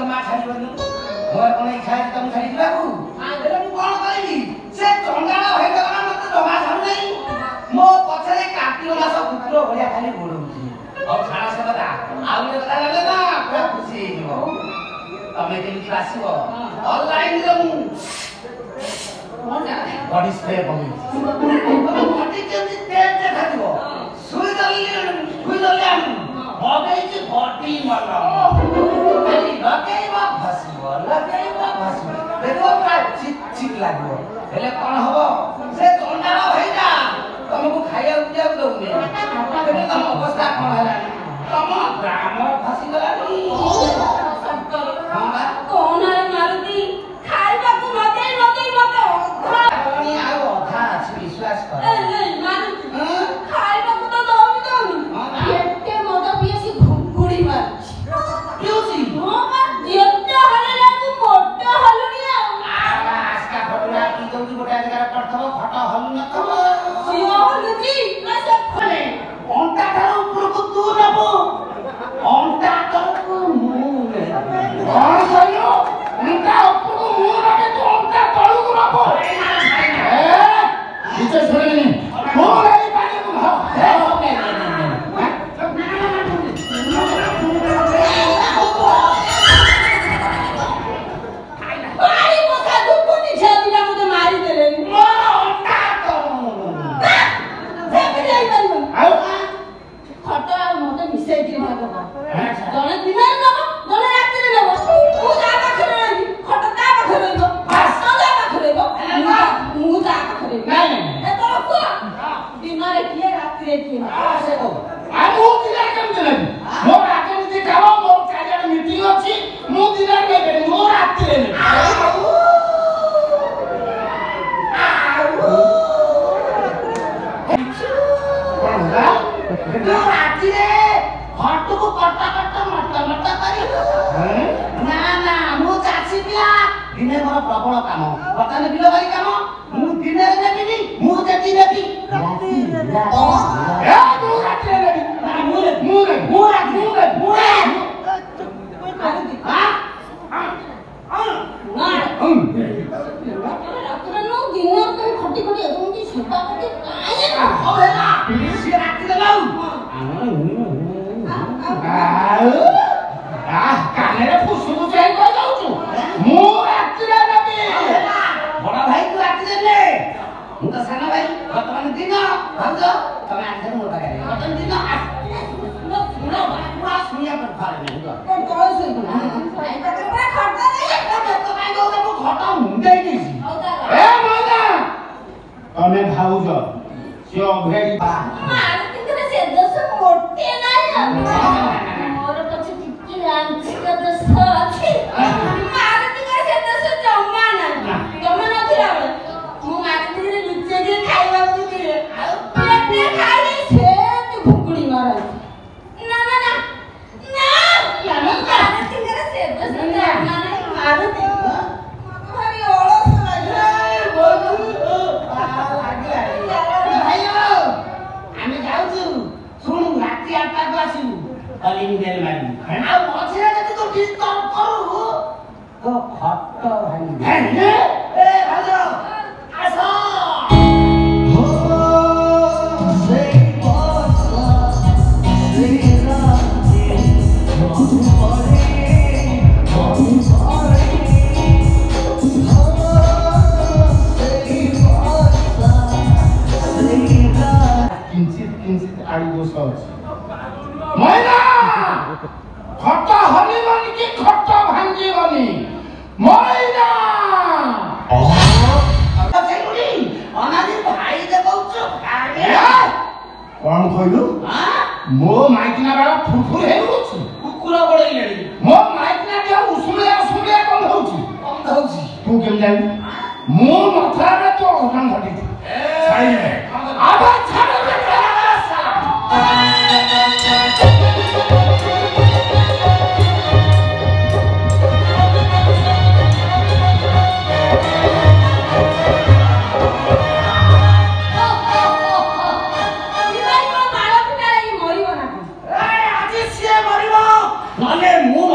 जमा छाड़बनी मोर कोन इच्छा है तुम छाड़ी दिबाकू बेले मु कोन करिबी से चंगाळ होई गला मते जमा छाडु नै मो पछरे काटी वाला सब कुकुर भलिया खाली गोडउची अब छाड़ा से बता आउले बता लागले ना पूरा खुशी हो तमे केमती बासिबो ऑनलाइन रे मु बॉडी स्प्रे बगी बॉडी केमती तेल देखा दिबो सुई दल्ले आनु बगैची बॉडी मला खाली लगेइबा भसिबो देखो का चिक लागबो हेले कोन हबो से चंडाळ होइना तुमको खाइया उजिया दउने केने तम अवस्था कोन हला तम ग्राम फसी गलानी कौन है मारुति खाइबा को मते आ अधा अछि विश्वास कर ए मारुति खाइबा को तो दौनी एते मद पिएसी घुंगुड़ी मार क्योंसी हां बा एते हलेला तू मोटा हलुनी आस्का फटुरा की जल्दी गोटा जगह पड़थबो फटा हलु न थबो सियो लुची ना सब फले ओंटा ठारो ऊपर को तू नबो ओंटा तलको मुने कोन कहियो ओंटा ऊपर को मुने रखे तो ओंटा तलको नबो नीचे छोड़नी कोन है पानी को भाव ओके बारी मका दुपुनी छातीला मते मारी देले मोर ओंटा तो देख जाई परबो आउ खटा मते मिसै दियो बाबा जने दिने नबो जने राती नबो तू जा पाखरे रही खटा ता पाखरे रहिबो बस जा पाखरे रहिबो मु जा पाखरे नहीं ए तो को दिनरे किए राती रे किए से को आ मु दिना केम देले मोर आके नी खाओ मोर काजा मीटिंग अछि मु दिना के बेले मोर राती रे राती रे हट को कट्टा मट्टा करी ना मु चाची पिला दिने मोर प्रबल काम बर्तन बिलो भाई काम मु दिने रे नेबी मु जेती नेबी राती ए तू राती रे नेबी मु हां ना राती नो दिन तो खटी खटी एदुंती छटा करके काहे ना ओए ना से राती रे लाउ काने रे फुसु जाई को जाउछु मु राती रे नेबी बड़ा भाई तू राती रे ले मु तो साना भाई वर्तमान दिन भाउजो तमे आजे मोटा करे वर्तमान दिन नो सुनो पूरा सुनिया पर फारे नहीं तो कोन कोन से ना भाई का खटा नहीं तो काय गो मु खटा मुंडे गेसी औता ए मोना तमे भाउजो से अभेरी बा मारुति करे से दस मोटे ना मोर पछ टिक्की लांच का दस अछि मारुति करे से दस जम्मा ना जम्मा न थिला मु मारुति रे लुचे के खाइबा को दिए पेटे खाइले से तू भुकुड़ी मारा ना मारुति करे से दस जम्मा ना मारुति भारी ओळस लागे আমি যাউଛୁ শুনু রাতি 8টা କୁ ଆସିବୁ କଲିଂ ବେଲ ମାରିବୁ ଆଉ ମଝିରେ ଯଦି ତୁ ଡିଷ୍ଟର୍ବ କରୁ ତ ଖଟ ଭାଙ୍ଗି ଏ ଭାଉଜ ଆସ ହୋ ସେଇ ବର୍ଷା ସେଇ ରାତି ମନ ପଡେ किंचित आड़ी दोष अछि मैना खट हलिबनी कि खट भांगिबनी मैना सेगुडी अनादी भाई दे कहउछ भाई कोन कहलु मो माइकना बाला फुरफुर हेउछ कुकुर बडैलेडी मो माइकना दिया उସୁलिया कोन होउछ तू केम जानि मो मथरा रे तो अघन घटी सही है आबा छाड़ नले मुंह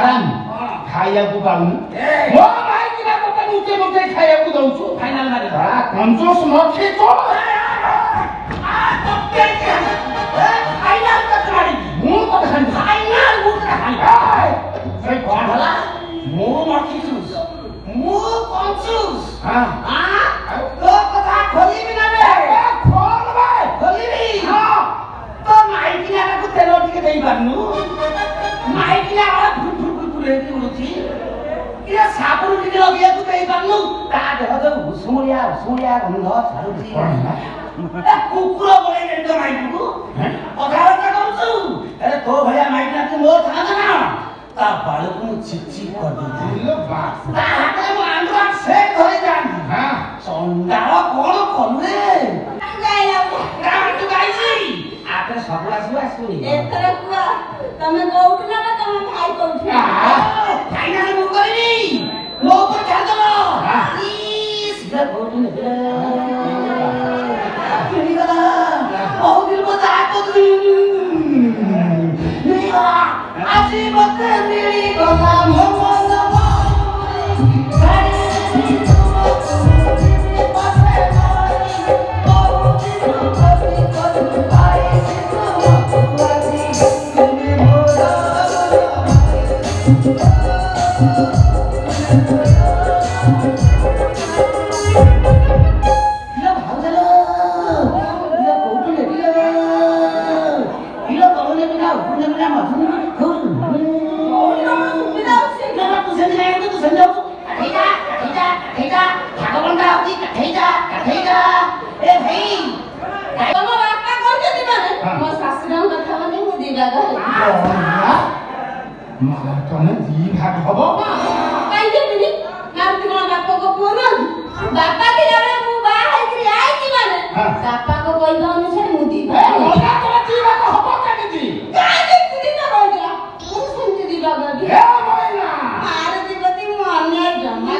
ହାରାମ ଖାଇବାକୁ ପାଉନି ମୋ ଭାଇ କିନା ତତେ ଲୁଚେଇ ଲୁଚେଇ ଖାଇବାକୁ ଦଉଛୁ ଫାଇନାଲ ମାରି କଞ୍ଚୁସ ମଖି ଫାଇନାଲ କଥା ମାରି ମୁଁ କଥା ଖାଲି ଫାଇନାଲ ମୁଁ କଥା ଖାଲି ସେ କଣ ହେଲା ମୁଁ ମଖିଚୁସ ମୁଁ କଞ୍ଚୁସ ତୋ କଥା ଖୋଲିବି ନା ବେ ଖୋଲ ଭାଇ ଖୋଲିବି ତ ମାଇକିନାକୁ ତେଲ ଟିକେ ଦେଇ ପାରୁନୁ ମାଇକିନା ହେଇକି ଉଡୁଛି କିରେ ସାବୁନ ଟିକେ ଲଗେଇବାକୁ ଦେଇ ପାରୁନୁ ତା ଦେହ ଯୋଉ ଉଷୁମଳିଆ ଗନ୍ଧ ଛାଡୁଛି କୁକୁର ବୋଲେଇ ତ ମାଇକିକୁ କଥାବାର୍ତ୍ତା କରୁଛୁ ଆରେ ତୋ ଭଳିଆ ମାଇକିନା ତୁ ମୋର ଥାନ୍ତା ନା ତା ବାଳକୁ ମୁଁ ଚିଚି କରିଦେଇଥିଲି ତା ହାତରେ ମୁଁ ଆଣ୍ଡ୍ରଏଡ ସେଟ୍ ଧରି ଯାଆନ୍ତି ଚଣ୍ଡାଳ କଣ କଲୁ ରେ ଆପରେ ସବୁ ଆସିବୁ ଆସିବୁନି ଏଥର କୁହ ତମେ କହୁଥିଲ ନା ତମ ଭାଇ କହୁଥିଲା ଫାଇନାଲ ମୁଁ କରିବି ମୋ ଉପରେ ଛାଡ଼ିଦେବ ସିଧା କହୁଥିଲି କିଣିଗଲା କହୁଥିଲି ମୋ ଯାହା କହୁଥିଲି ଆଜି ମତେ ମିଳିଗଲା ମୋ ମନ ତମେ ଦି ଭାଗ ହବ କାହିଁକି ମାରୁତି କଣ ବାପାଙ୍କ ପୁଅ ନୁହଁ ବାପା ଥିଲାବେଳେ ମୁଁ ବାହା ହେଇକିରି ଆଇଛି ମାନେ ବାପାଙ୍କ କହିବା ଅନୁସାରେ ମୁଁ ଦି ଭାଗ ହବ କେମିତି କାହିଁକି ଦି ଭାଗ ରହିଥିଲା ମୁଁ ସେମିତି ଦି ଭାଗ ହେବି ମାରୁତି ପ୍ରତି ମୁଁ ଅନ୍ୟାୟ ଜମା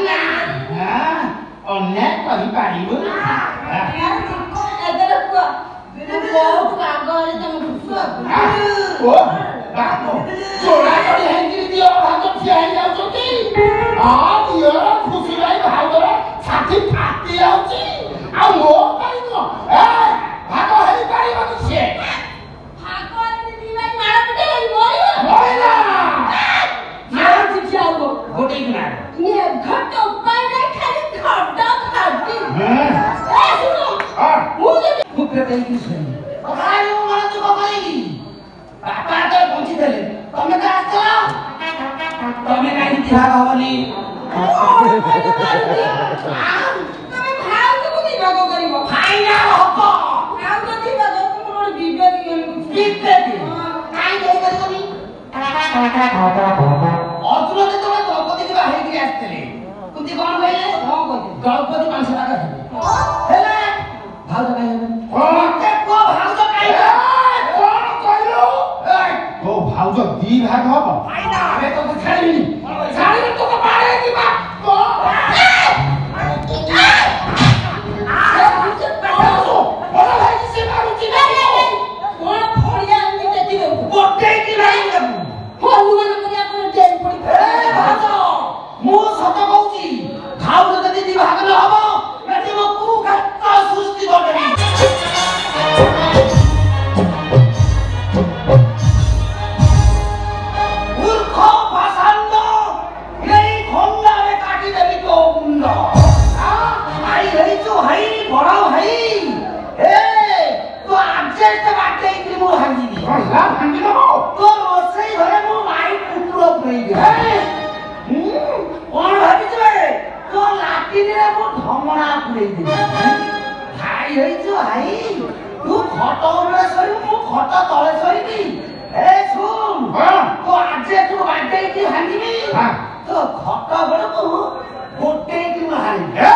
ଅନ୍ୟାୟ କରିପାରିବୁ ଏଥର କୁହ ବହୁତ ଆଗରେ ତମେ ଚୋରା ଚୋରି ହେଇକିରି ଦିଅର ଭାଗ ଠିଆ ହେଇଯାଉଛନ୍ତି ଦିଅର ଖୁସି ଭାଇ ଭାଗର ଛାତି ଫାଟି ଯାଉଛି ଆଉ ମୋ ପାଇଁ ନୁହଁ ଭାଗ ହେଇପାରିବନି ସିଏ ଘଟ ଉପାୟ ଖାଲି ଘଟ ଖାଟି ବାପା ତ ବଞ୍ଚିଥିଲେ ତମେ ତ ଆସିଲ ତମେ କାହିଁକି ବିଭାଗ ହବନି ତମେ ଭାଉଜକୁ ବିଭାଗ କରିବ ଫାଇନାଲ ହବ ଭାଉଜ ବିଭାଗ ତୁମର ବିବେକ କାହିଁକି ହେଇପାରିବନି ଅର୍ଜୁନ ଯେତେବେଳେ ଦ୍ରୌପଦୀକୁ ବାହା ହେଇକି ଆସିଥିଲେ କୁନ୍ତି କଣ କହିଲେ ଦ୍ରୌପଦୀ 500 ଟଙ୍କା ହେଲେ ଭାଉଜ କାହିଁ ହେବେନି ମତେ କୁହ ଭାଉଜ କାହିଁ ତୋ ଭାଉଜ ଦି ଭାଗ ହବ ଆମେ ତତେ ଛାଡ଼ିବିନି ତୋତେ ବାଡ଼େଇ ଦିବା ମୁଁ ସତ କହୁଛି ଭାଉଜ ଯଦି ଦି ଭାଗ ନ ହବ ଏଠି ମୋ କୁକ୍ଷେତ୍ର ସୃଷ୍ଟି କରିଦେବି ହଁ ଖଟ ବେଳକୁ ଗୋଟେ ହାରି